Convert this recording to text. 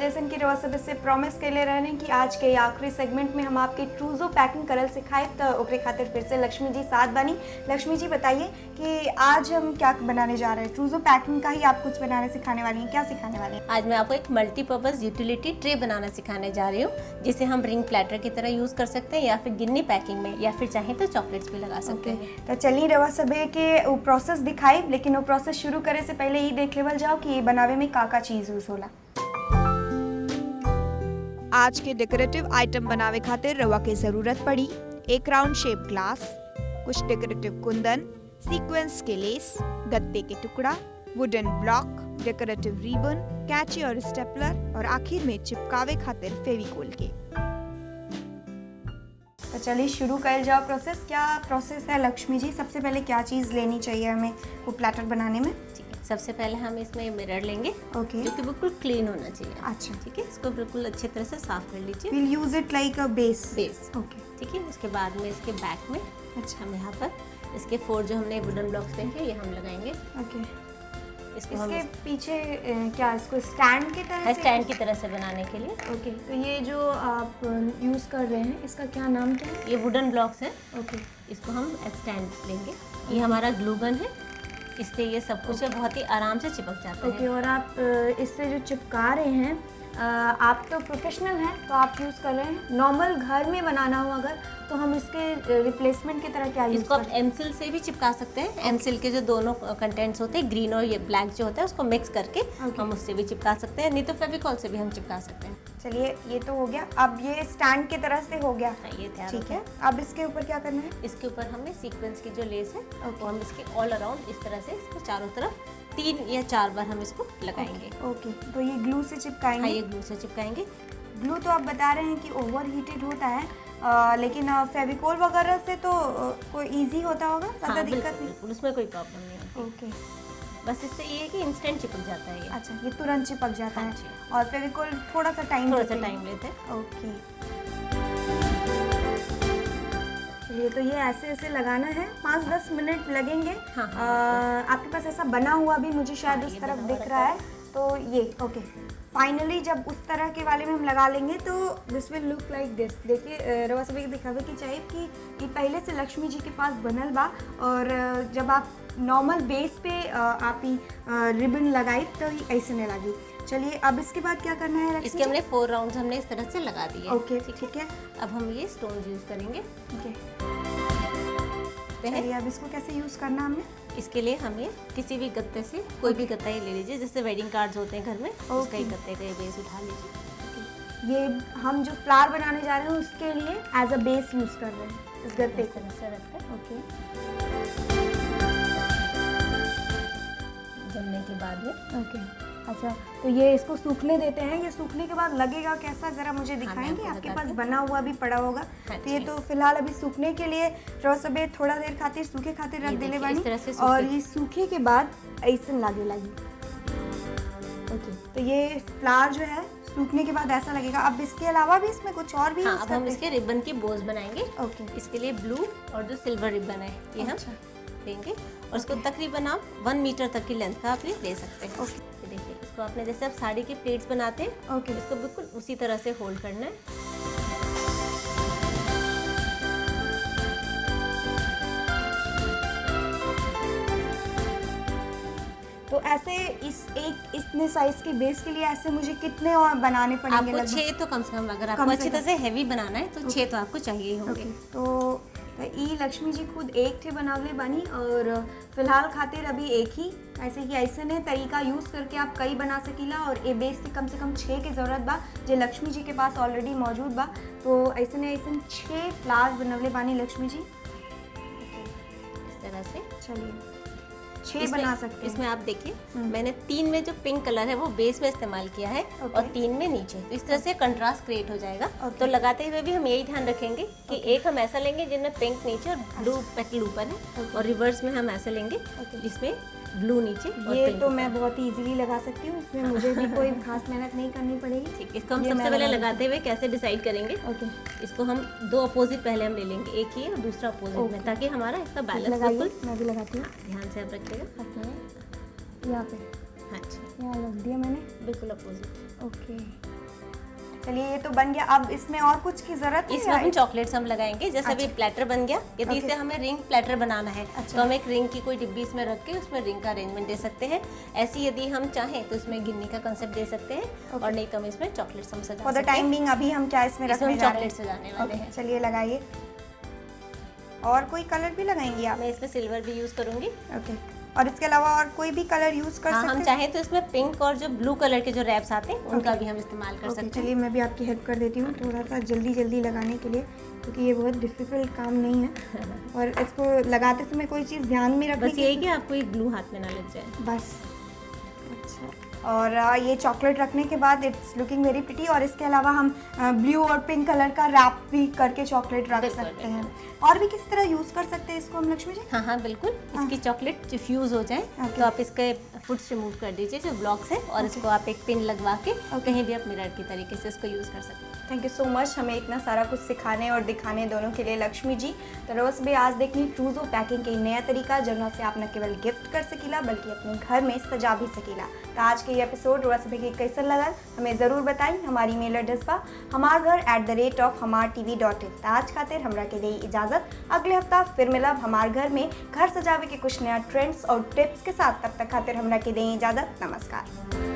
जैसे कि रवा सब से प्रॉमिस के ले रहे हैं कि आज के आखिरी सेगमेंट में हम आपके ट्रूजो पैकिंग करल सिखाए, तो ओकरे खातिर फिर से लक्ष्मी जी साथ बनी। लक्ष्मी जी बताइए कि आज हम क्या बनाने जा रहे हैं? ट्रूजो पैकिंग का ही आप कुछ बनाने सिखाने वाली हैं, क्या सिखाने वाली हैं? आज मैं आपको एक मल्टीपर्पज़ यूटिलिटी ट्रे बनाना सिखाने जा रही हूँ, जिसे हम रिंग प्लेटर की तरह यूज़ कर सकते हैं या फिर गिन्नी पैकिंग में, या फिर चाहें तो चॉकलेट्स भी लगा सकते हैं। तो चलिए रवा सबे के वो प्रोसेस दिखाई, लेकिन वो प्रोसेस शुरू करे से पहले ही देख लेवल जाओ कि ये बनावे में का चीज़ यूज़ होला। आज के डेकोरेटिव आइटम बनावे खातिर रवा के जरूरत पड़ी एक राउंड शेप ग्लास, कुछ डेकोरेटिव कुंदन, सीक्वेंस के लेस, गत्ते के टुकड़ा, वुडन ब्लॉक, डेकोरेटिव रिबन, कैची और स्टेपलर, और आखिर में चिपकावे खातिर फेविकोल के। तो चलिए शुरू कर जाओ प्रोसेस। क्या प्रोसेस है लक्ष्मी जी? सबसे पहले क्या चीज़ लेनी चाहिए हमें वो प्लेटर बनाने में? सबसे पहले हम इसमें मिरर लेंगे, ओके, जो कि बिल्कुल क्लीन होना चाहिए। अच्छा, ठीक है, इसको बिल्कुल अच्छे तरह से साफ कर लीजिए। We'll use it like a base. Okay, ठीक है। उसके बाद में इसके बैक में अच्छा, हम यहाँ पर इसके 4 जो हमने वुडन ब्लॉक्स देखे ये हम लगाएंगे। ओके, इसको इसके पीछे क्या इसको स्टैंड की तरह से? स्टैंड की तरह से बनाने के लिए। ओके, तो ये जो आप यूज़ कर रहे हैं इसका क्या नाम क्या है? ये वुडन ब्लॉक्स है। ओके, इसको हम स्टैंड लेंगे। ये हमारा ग्लू गन है, इससे ये सब कुछ बहुत ही आराम से चिपक जाता है। ओके, और आप इससे जो चिपका रहे हैं, आप तो प्रोफेशनल हैं तो आप यूज़ कर रहे हैं। नॉर्मल घर में बनाना हो अगर, तो हम इसके रिप्लेसमेंट की तरह क्या यूज़ इसको आप एमसिल से भी चिपका सकते हैं। एमसिल के जो दोनों कंटेंट्स होते हैं, ग्रीन और ये ब्लैक जो होता है, उसको मिक्स करके हम उससे भी चिपका सकते हैं, नहीं तो फेविकॉल से भी हम चिपका सकते हैं। चलिए ये तो हो गया। अब ये स्टैंड की तरह से हो गया, ये तैयार ठीक है। अब इसके ऊपर क्या करना है? इसके ऊपर हमें सीक्वेंस की जो लेस है वो हम इसके ऑल अराउंड इस तरह से इसको चारों तरफ 3 या 4 बार हम इसको लगाएंगे। ओके, तो ये ग्लू से चिपकाएंगे? हाँ, ये ग्लू से चिपकाएंगे। ग्लू तो आप बता रहे हैं कि ओवर हीटेड होता है, लेकिन फेविकोल वगैरह से तो कोई इजी होता होगा, ज़्यादा दिक्कत नहीं? बिल्कुल, उसमें कोई प्रॉब्लम नहीं है। ओके, बस इससे ये है कि इंस्टेंट चिपक जाता है ये। अच्छा, ये तुरंत चिपक जाता है, जी। और फेविकोल थोड़ा सा टाइम लेते हैं। ओके, चलिए तो ये ऐसे ऐसे लगाना है, 5-10 मिनट लगेंगे। हाँ, आपके पास ऐसा बना हुआ भी मुझे शायद उस तरफ दिख रहा है, तो ये ओके। फाइनली जब उस तरह के वाले में हम लगा लेंगे तो this will look like this. देखिए रवा सभी दिखावे की चाहिए कि ये पहले से लक्ष्मी जी के पास बनल बा, और जब आप नॉर्मल बेस पे आप ही रिबन लगाई तो ये ऐसे नहीं लगी। चलिए अब इसके बाद क्या करना है? इसके हमने 4 राउंड्स हमने इस तरह से लगा दिए। ओके, ठीक है। अब हम ये स्टोन यूज़ करेंगे। ओके, चलिए अब इसको कैसे यूज़ करना हमने? इसके लिए हम ये किसी भी गत्ते से, कोई भी गत्ता ही ले लीजिए, जैसे वेडिंग कार्ड्स होते हैं घर में, उसका ही गत्ते का ये बेस उठा लीजिए। ये हम जो फ्लावर बनाने जा रहे हैं उसके लिए एज अ बेस यूज़ कर रहे हैं इस गत्ते को। तरह से रखकर ओके, जमने के बाद में ओके, अच्छा, तो ये इसको सूखने देते हैं। ये सूखने के बाद लगेगा कैसा, ज़रा मुझे दिखाएंगे? आपको आपके बताती पास बना हुआ भी पड़ा होगा। हाँ, तो ये तो फिलहाल अभी सूखने के लिए सबे थोड़ा देर खातिर सूखे खातिर रख देले बानी, और ये सूखे के बाद ऐसे लागे लगी। ओके, तो ये फ्लावर जो है सूखने के बाद ऐसा लगेगा। अब इसके अलावा भी इसमें कुछ और भी अब हम इसके रिबन की बोज बनाएंगे। ओके, इसके लिए ब्लू और जो सिल्वर रिबन है ये हम देंगे, और इसको तकरीबन आप 1 मीटर तक की लेंथ का आप ये ले सकते हैं। ओके, देखिए इसको आपने जैसे आप साड़ी की प्लेट्स बनाते हैं, ओके, इसको बिल्कुल उसी तरह से होल्ड करना है। तो ऐसे इतने साइज के बेस के लिए ऐसे मुझे कितने और बनाने पड़ेंगे? आपको 6 तो कम से कम, अगर आपको अच्छी तरह से हैवी बनाना है तो 6 तो आपको चाहिए ही होंगे। तो ई लक्ष्मी जी खुद एक थे बनावले बनी, और फिलहाल खातिर अभी एक ही, ऐसे ही ऐसे ने तरीका यूज़ करके आप कई बना सकीला, और ए बेस के कम से कम 6 के ज़रूरत बा, जो लक्ष्मी जी के पास ऑलरेडी मौजूद बा। तो ऐसे ने ऐसे 6 फ्लावर्स बनवले बानी लक्ष्मी जी इस तरह से। चलिए 6 बना सकते हैं। इसमें आप देखिए मैंने 3 में जो पिंक कलर है वो बेस में इस्तेमाल किया है, और 3 में नीचे, तो इस तरह से कंट्रास्ट क्रिएट हो जाएगा। तो लगाते हुए भी हम यही ध्यान रखेंगे कि एक हम ऐसा लेंगे जिनमें पिंक नीचे और ब्लू पेटल ऊपर है, और रिवर्स में हम ऐसे लेंगे जिसमें ब्लू नीचे। ये तो मैं बहुत ही इजीली लगा सकती हूँ, इसमें मुझे भी कोई खास मेहनत नहीं करनी पड़ेगी। ठीक, इसको हम सबसे पहले लगाते हुए कैसे डिसाइड करेंगे? ओके, इसको हम 2 अपोजिट पहले हम ले लेंगे, एक ही और दूसरा अपोजिट में, ताकि हमारा इसका बैलेंस बिल्कुल। मैं भी लगाती हूँ, ध्यान से आप रखिएगा। यहाँ पे, हाँ जी, यहाँ लग दिया मैंने, बिल्कुल अपोजिट। ओके। चलिए ये तो बन गया। अब इसमें और कुछ की जरूरत है इसमें या हम चॉकलेट्स हम लगाएंगे। जैसे अभी प्लेटर बन गया, यदि इसे हमें रिंग प्लेटर बनाना है तो हम एक रिंग की कोई डिब्बी इसमें रख के उसमें रिंग का अरेंजमेंट दे सकते हैं। ऐसी यदि हम चाहें तो इसमें गिन्नी का कंसेप्ट दे सकते हैं और नहीं तो हम इसमें चॉकलेट्स हम सजा फॉर द सकते हैं। टाइम बिंग अभी हम क्या इसमें रखने जा रहे हैं? चॉकलेट सजाने वाले हैं। चलिए लगाइए। और कोई कलर भी लगाएंगी आप? मैं इसमें सिल्वर भी यूज करूंगी। ओके, और इसके अलावा और कोई भी कलर यूज कर हाँ, सकते हम हैं? चाहें तो इसमें पिंक और जो ब्लू कलर के जो रैप्स आते हैं उनका भी हम इस्तेमाल कर सकते हैं। चलिए मैं भी आपकी हेल्प कर देती हूँ थोड़ा सा जल्दी जल्दी लगाने के लिए, क्योंकि ये बहुत डिफिकल्ट काम नहीं है और इसको लगाते समय कोई चीज़ ध्यान में रखनी बस यही कि आपको एक ग्लू हाथ में ना लग जाए बस। अच्छा, और ये चॉकलेट रखने के बाद इट्स लुकिंग वेरी प्रिटी। और इसके अलावा हम ब्लू और पिंक कलर का रैप भी करके चॉकलेट रख बिल्कुल, सकते हैं। और भी किस तरह यूज़ कर सकते हैं इसको हम लक्ष्मी जी? हाँ बिल्कुल। इसकी चॉकलेट जो फ्यूज हो जाए तो आप इसके फुट्स रिमूव कर दीजिए जो ब्लॉक्स है और इसको आप एक पिन लगवा के कहीं भी आप मिरर की तरीके से इसको यूज़ कर सकते हैं। थैंक यू सो मच हमें इतना सारा कुछ सिखाने और दिखाने दोनों के लिए लक्ष्मी जी। तो रोज भी आज देखनी ट्रूजो पैकिंग के नया तरीका जहाँ से आप न केवल गिफ्ट कर सकीला बल्कि अपने घर में सजा भी सकीला। तो आज के ये एपिसोड रोज भी के कैसा लगा हमें ज़रूर बताई। हमारी मेल एड्रेस पर hamarghar@hamaratv.in। तो आज खातिर हमरा के दी इजाज़त। अगले हफ्ता फिर मिलब हमार घर में घर सजावे के कुछ नया ट्रेंड्स और टिप्स के साथ। तब तक खातिर हमरा के दी इजाज़त। नमस्कार।